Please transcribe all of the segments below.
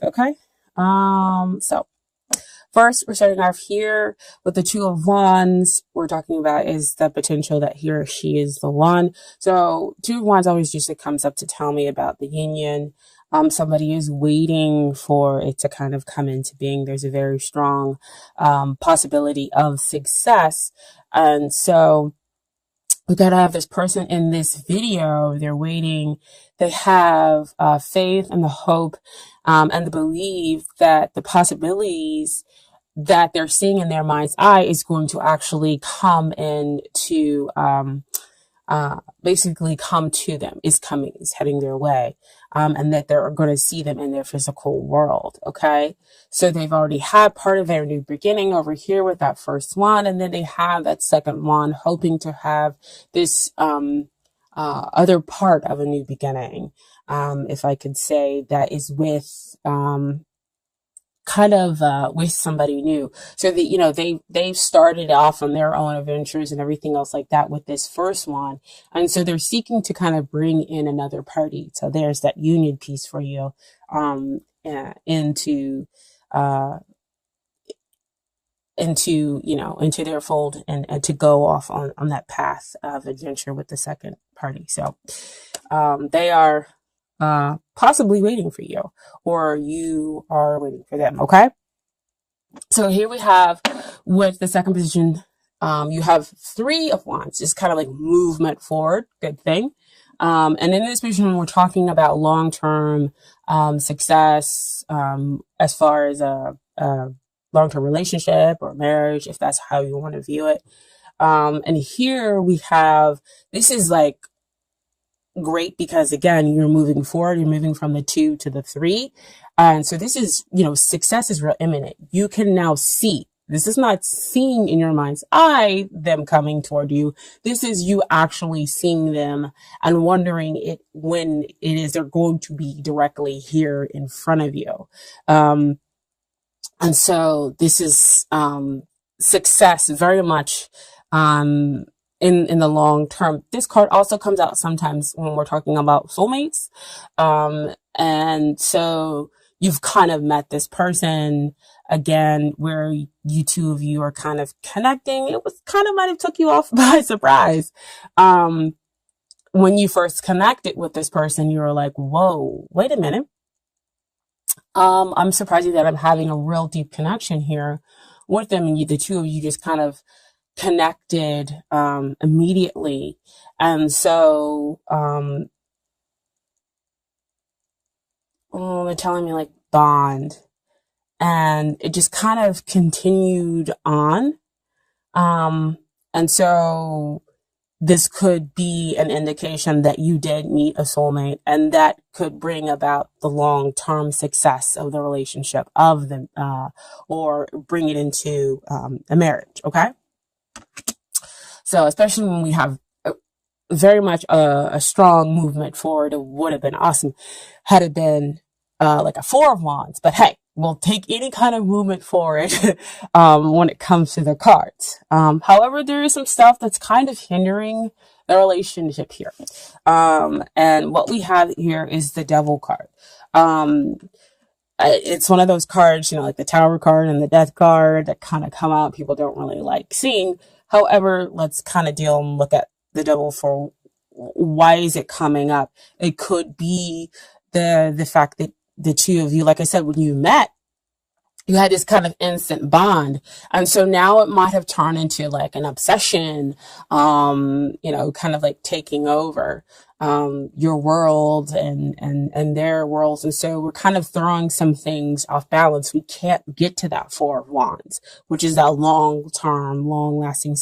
Okay. So first, we're starting off here with the Two of Wands. We're talking about is the potential that he or she is the one. So Two of Wands always usually comes up to tell me about the union. Somebody is waiting for it to kind of come into being. There's a very strong possibility of success. And so we gotta have this person in this video. They're waiting. They have faith and the hope and the belief that the possibilities that they're seeing in their mind's eye is going to actually come into basically come to them, is coming, is heading their way, and that they're going to see them in their physical world. Okay. So they've already had part of their new beginning over here with that first one. And then they have that second one, hoping to have this, other part of a new beginning. If I could say that is with, kind of with somebody new, so that they've started off on their own adventures and everything else like that with this first one, and so they're seeking to kind of bring in another party. So there's that union piece for you, into into their fold, and to go off on that path of adventure with the second party. So they are possibly waiting for you, or you are waiting for them. Okay. So here we have with the second position, you have Three of Wands, just kind of like movement forward. Good thing. And in this position, we're talking about long-term success, as far as a long-term relationship or marriage, if that's how you want to view it. And here we have, this is like great because again, you're moving forward, you're moving from the 2 to the 3. And so this is, success is real imminent. You can now see. This is not seeing in your mind's eye them coming toward you. This is you actually seeing them and wondering when it is they're going to be directly here in front of you. And so this is success very much in the long term. This card also comes out sometimes when we're talking about soulmates. And so you've kind of met this person again where you two of you are kind of connecting. It was kind of might have took you off by surprise. When you first connected with this person, you were like, whoa, wait a minute. I'm surprised that I'm having a real deep connection here with them. And the two of you just kind of connected immediately. And so they're telling me like bond, and it just kind of continued on. And so this could be an indication that you did meet a soulmate, and that could bring about the long-term success of the relationship of them, or bring it into a marriage. Okay. So especially when we have very much a strong movement forward, it would have been awesome had it been like a Four of Wands. But hey, we'll take any kind of movement forward when it comes to the cards. However, there is some stuff that's kind of hindering the relationship here. And what we have here is the Devil card. It's one of those cards, like the Tower card and the Death card that kind of come out. People don't really like seeing. However, let's kind of deal and look at the Devil for why is it coming up. It could be the fact that the two of you, like I said, when you met, you had this kind of instant bond. And so now it might have turned into like an obsession, kind of like taking over your world and their worlds. And so we're kind of throwing some things off balance. We can't get to that Four of Wands, which is that long-term, long-lasting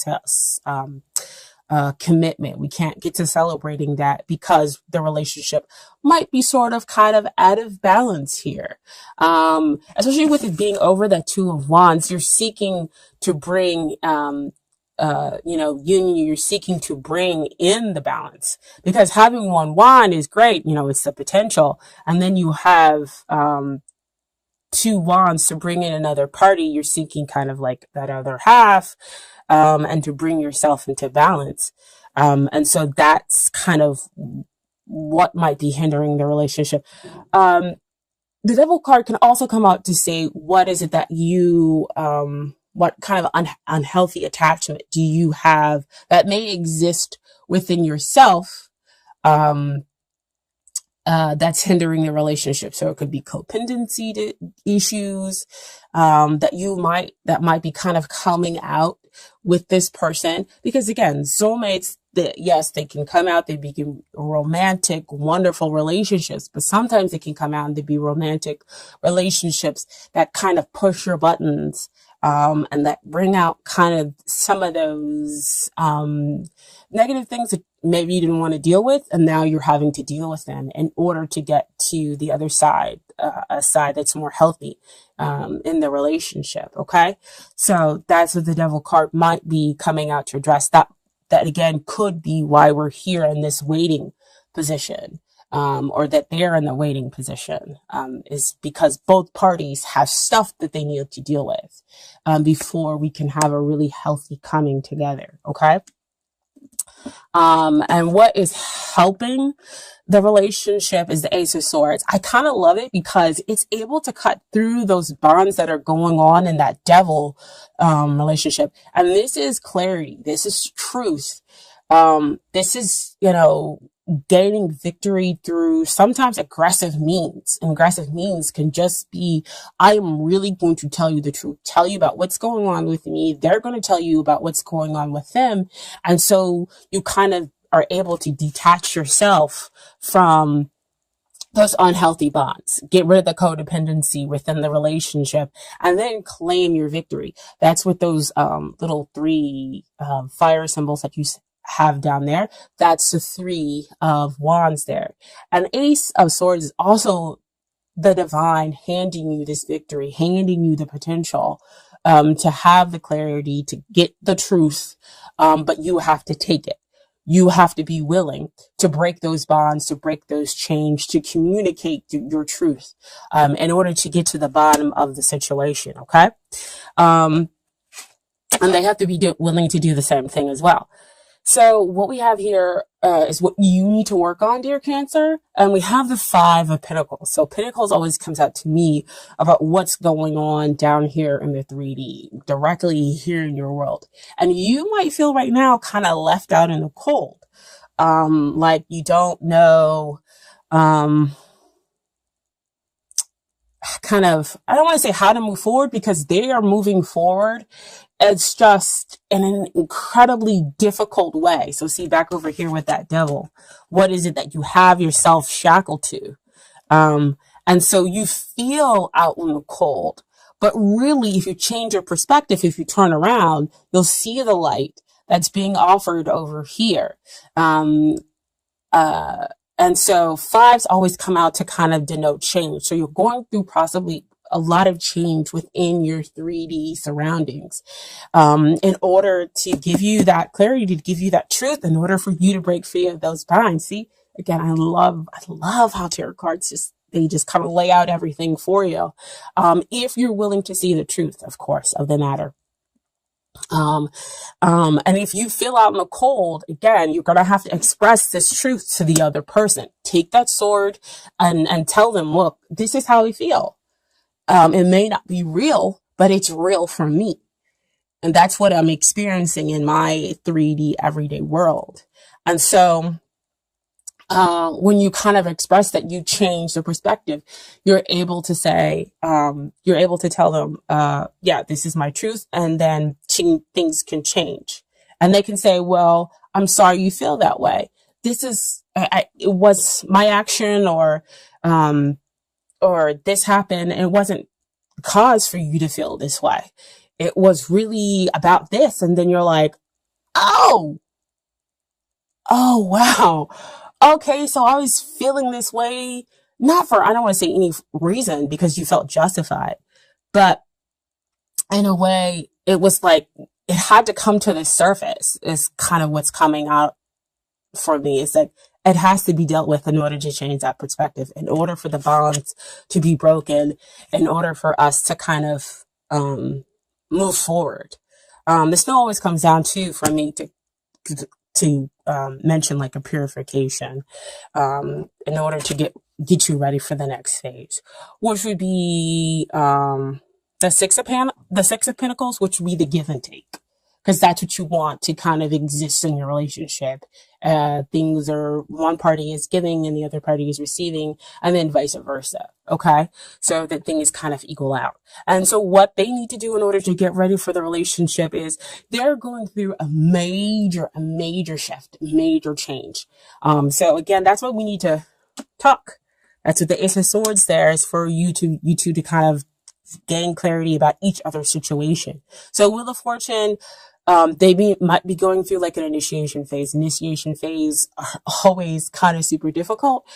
commitment. We can't get to celebrating that because the relationship might be sort of kind of out of balance here. Especially with it being over that Two of Wands, you're seeking to bring, union, you're seeking to bring in the balance, because having one wand is great. It's the potential. And then you have, two wands to bring in another party. You're seeking kind of like that other half, and to bring yourself into balance. And so that's kind of what might be hindering the relationship. the devil card can also come out to say, what is it that you, what kind of unhealthy attachment do you have that may exist within yourself, um, that's hindering the relationship. So it could be codependency issues, that might be kind of coming out with this person. Because again, soulmates, yes, they can come out, they begin romantic, wonderful relationships, but sometimes they can come out and they be romantic relationships that kind of push your buttons, and that bring out kind of some of those, negative things that maybe you didn't want to deal with, and now you're having to deal with them in order to get to the other side, a side that's more healthy, in the relationship. Okay, so that's what the devil card might be coming out to address. That again could be why we're here in this waiting position, or that they're in the waiting position, is because both parties have stuff that they need to deal with, before we can have a really healthy coming together. Okay. And what is helping the relationship is the Ace of Swords. I kind of love it because it's able to cut through those bonds that are going on in that devil, relationship. And this is clarity. This is truth. This is, gaining victory through sometimes aggressive means. And aggressive means can just be, I am really going to tell you the truth, tell you about what's going on with me. They're going to tell you about what's going on with them. And so you kind of are able to detach yourself from those unhealthy bonds, get rid of the codependency within the relationship, and then claim your victory. That's what those, little three, fire symbols that you have down there. That's the three of wands there. And Ace of Swords is also the divine handing you this victory, handing you the potential, to have the clarity, to get the truth. But you have to take it. You have to be willing to break those bonds, to break those chains, to communicate your truth, in order to get to the bottom of the situation. Okay. And they have to be willing to do the same thing as well. So what we have here, is what you need to work on, dear Cancer. And we have the Five of Pentacles. So Pentacles always comes out to me about what's going on down here in the 3D, directly here in your world. And you might feel right now kind of left out in the cold. Like you don't know, kind of, I don't want to say how to move forward, because they are moving forward. It's just in an incredibly difficult way. So see, back over here with that devil, what is it that you have yourself shackled to? And so you feel out in the cold, but really, if you change your perspective, if you turn around, you'll see the light that's being offered over here. And so fives always come out to kind of denote change. So you're going through possibly a lot of change within your 3D surroundings, in order to give you that clarity, to give you that truth, in order for you to break free of those binds. See, again, I love how tarot cards they just kind of lay out everything for you. If you're willing to see the truth, of course, of the matter. And if you feel out in the cold, again, you're going to have to express this truth to the other person. Take that sword and tell them, look, this is how I feel. It may not be real, but it's real for me. And that's what I'm experiencing in my 3D everyday world. And so, when you kind of express that, you change the perspective, you're able to say, you're able to tell them, yeah, this is my truth. And then things can change, and they can say, well, I'm sorry you feel that way. This is, it was my action, or this happened, and it wasn't cause for you to feel this way. It was really about this. And then you're like, oh, wow. Okay, so I was feeling this way, not for, I don't want to say any reason, because you felt justified, but in a way, it was like, it had to come to the surface, is kind of what's coming out for me. Is that it has to be dealt with in order to change that perspective, in order for the bonds to be broken, in order for us to kind of, move forward. This always comes down to, for me to mention like a purification, in order to get get you ready for the next phase, which would be the Six of Pentacles, which would be the give and take, because that's what you want to kind of exist in your relationship. Things are, one party is giving and the other party is receiving, and then vice versa. Okay, so that things kind of equal out. And so what they need to do in order to get ready for the relationship is they're going through a major shift, major change. So again, that's what we need to talk. That's what the Ace of Swords there is for you two to kind of gain clarity about each other's situation. So Wheel of Fortune, might be going through like an initiation phase. Initiation phase are always kind of super difficult.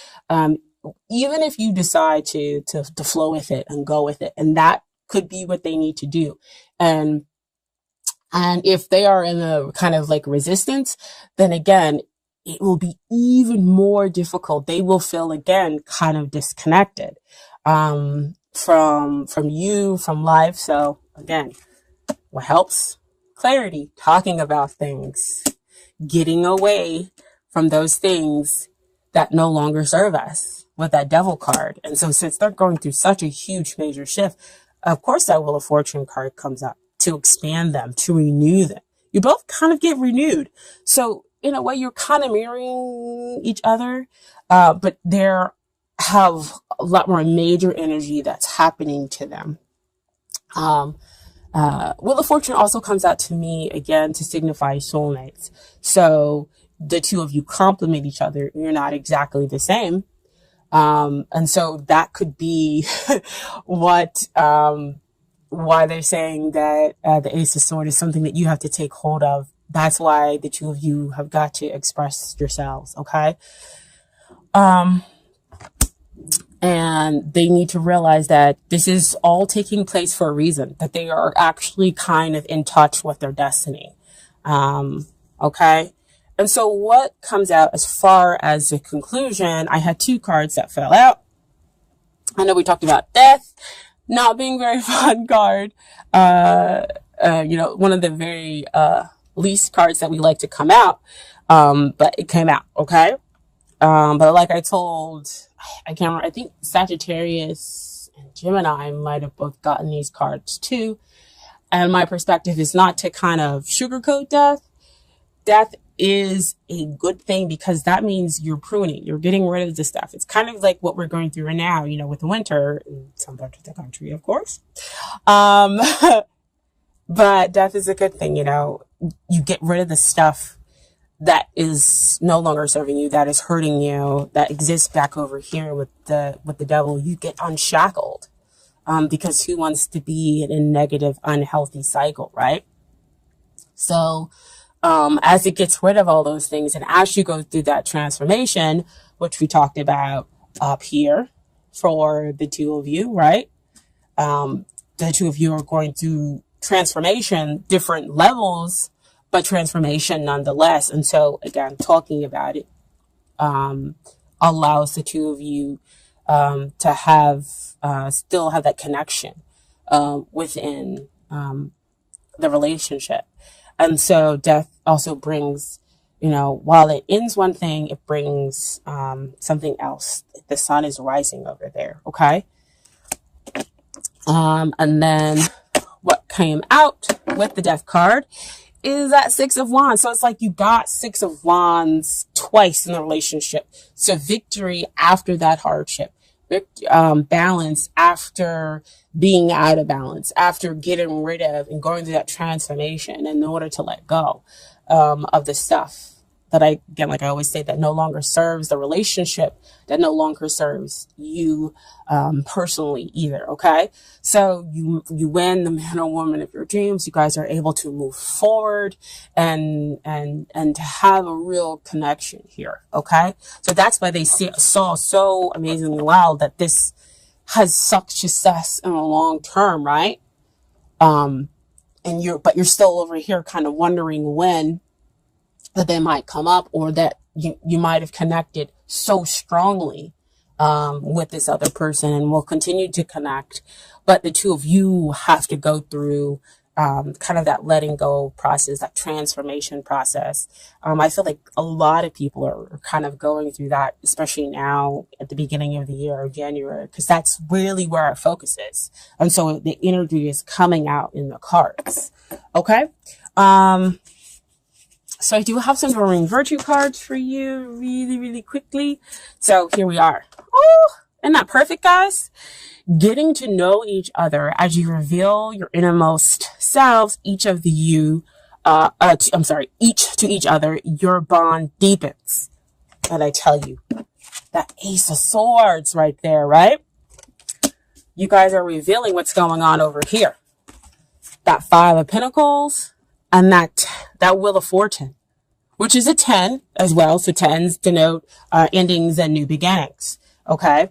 Even if you decide to flow with it and go with it, and that could be what they need to do. And if they are in a kind of like resistance, then again, it will be even more difficult. They will feel again kind of disconnected from you, from life. So again, what helps? Clarity, talking about things, getting away from those things that no longer serve us with that Devil card. And so since they're going through such a huge major shift, of course that Wheel of Fortune card comes up to expand them, to renew them. You both kind of get renewed. So in a way, you're kind of mirroring each other, but there have a lot more major energy that's happening to them. Wheel of Fortune also comes out to me again to signify soulmates. So the two of you complement each other. You're not exactly the same. And so that could be what, why they're saying that the Ace of Swords is something that you have to take hold of. That's why the two of you have got to express yourselves, okay? And they need to realize that this is all taking place for a reason, that they are actually kind of in touch with their destiny, okay? And so what comes out as far as the conclusion, I had two cards that fell out. I know we talked about death not being very fun card. One of the very least cards that we like to come out. But it came out, okay? But like I told, I can't remember, I think Sagittarius and Gemini might have both gotten these cards too. And my perspective is not to kind of sugarcoat death. Death is a good thing because that means you're pruning, you're getting rid of the stuff. It's kind of like what we're going through right now, with the winter in some parts of the country, of course. But death is a good thing, you get rid of the stuff that is no longer serving you, that is hurting you, that exists back over here with the devil. You get unshackled, because who wants to be in a negative, unhealthy cycle, right? So, as it gets rid of all those things, and as you go through that transformation, which we talked about up here for the two of you, right? The two of you are going through transformation, different levels, but transformation nonetheless. And so again, talking about it, allows the two of you, to have, still have that connection, within, the relationship. And so death also brings, while it ends one thing, it brings, something else. The sun is rising over there. Okay. And then what came out with the death card is that Six of Wands. So it's like you got Six of Wands twice in the relationship. So victory after that hardship, balance after being out of balance, after getting rid of and going through that transformation in order to let go, of the stuff that like I always say, that no longer serves the relationship, that no longer serves you, personally either. Okay. So you win the man or woman of your dreams. You guys are able to move forward and to have a real connection here. Okay. So that's why they saw so amazingly well that this has such success in the long term. Right. But you're still over here kind of wondering when that they might come up, or that you might have connected so strongly, with this other person and will continue to connect. But the two of you have to go through kind of that letting go process, that transformation process. I feel like a lot of people are kind of going through that, especially now at the beginning of the year or January, because that's really where our focus is. And so the energy is coming out in the cards. Okay. So I do have some Doreen Virtue cards for you really, really quickly. So here we are. Oh, isn't that perfect, guys? Getting to know each other as you reveal your innermost selves, each of you, each to each other, your bond deepens. And I tell you, that Ace of Swords right there, right? You guys are revealing what's going on over here. That Five of Pentacles and that Wheel of Fortune, which is a 10 as well. So 10s denote endings and new beginnings. Okay.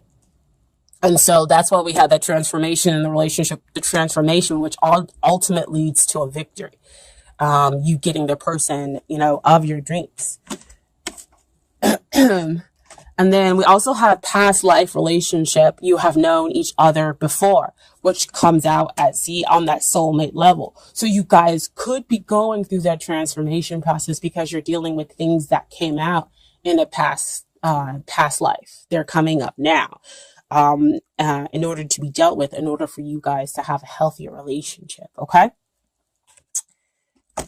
And so that's why we have that transformation in the relationship, the transformation, which ultimately leads to a victory. You getting the person, of your dreams. And then we also have past life relationship. You have known each other before, which comes out on that soulmate level. So you guys could be going through that transformation process because you're dealing with things that came out in a past life. They're coming up now. In order to be dealt with, in order for you guys to have a healthier relationship. Okay.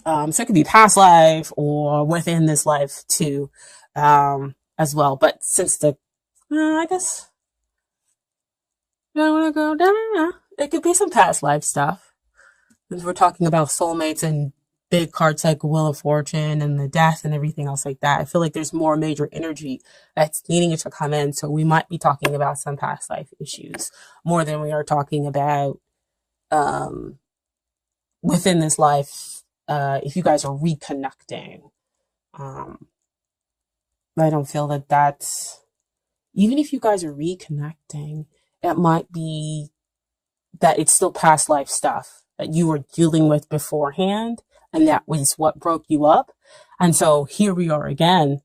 So it could be past life or within this life too, as well. But since I guess I want to go down, it could be some past life stuff. Since we're talking about soulmates and big cards like Wheel of Fortune and the Death and everything else like that, I feel like there's more major energy that's needing to come in. So we might be talking about some past life issues more than we are talking about within this life. If you guys are reconnecting, I don't feel that that's, even if you guys are reconnecting, it might be that it's still past life stuff that you were dealing with beforehand. And that was what broke you up. And so here we are again,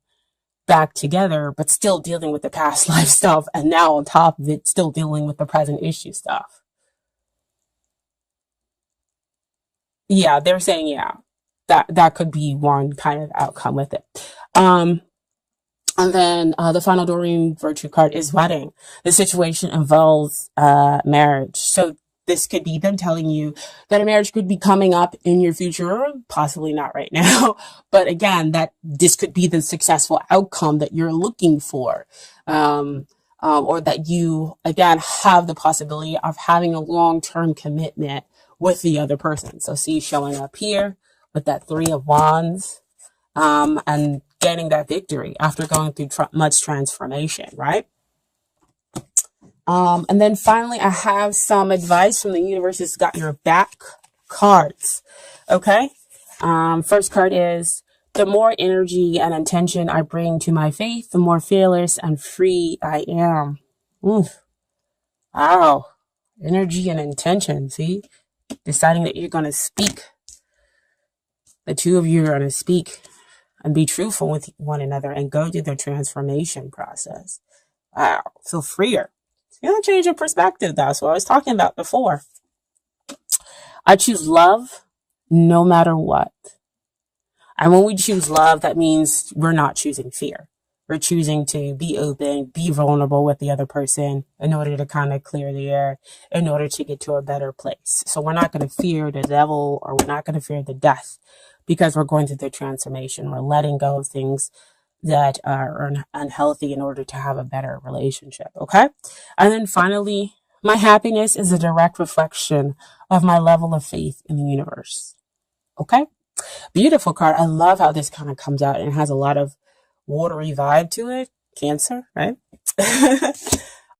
back together, but still dealing with the past life stuff. And now on top of it, still dealing with the present issue stuff. Yeah, they're saying, that could be one kind of outcome with it. And then the final Doreen Virtue card is wedding. The situation involves marriage. So this could be them telling you that a marriage could be coming up in your future, possibly not right now. But again, that this could be the successful outcome that you're looking for. Or that you, again, have the possibility of having a long-term commitment with the other person. So see showing up here with that Three of Wands, and getting that victory after going through much transformation, right? And then finally, I have some advice from the universe. It's got your back cards. Okay. First card is, the more energy and intention I bring to my faith, the more fearless and free I am. Oof. Wow. Energy and intention. See, deciding that you're going to speak. The two of you are going to speak and be truthful with one another and go through the transformation process. Wow. Feel freer. It's going to change your perspective. That's what I was talking about before. I choose love no matter what. And when we choose love, that means we're not choosing fear. We're choosing to be open, be vulnerable with the other person in order to kind of clear the air, in order to get to a better place. So we're not going to fear the devil, or we're not going to fear the death, because we're going through the transformation. We're letting go of things that are unhealthy in order to have a better relationship. Okay. And then finally, my happiness is a direct reflection of my level of faith in the universe. Okay. Beautiful card. I love how this kind of comes out and has a lot of watery vibe to it. Cancer, right?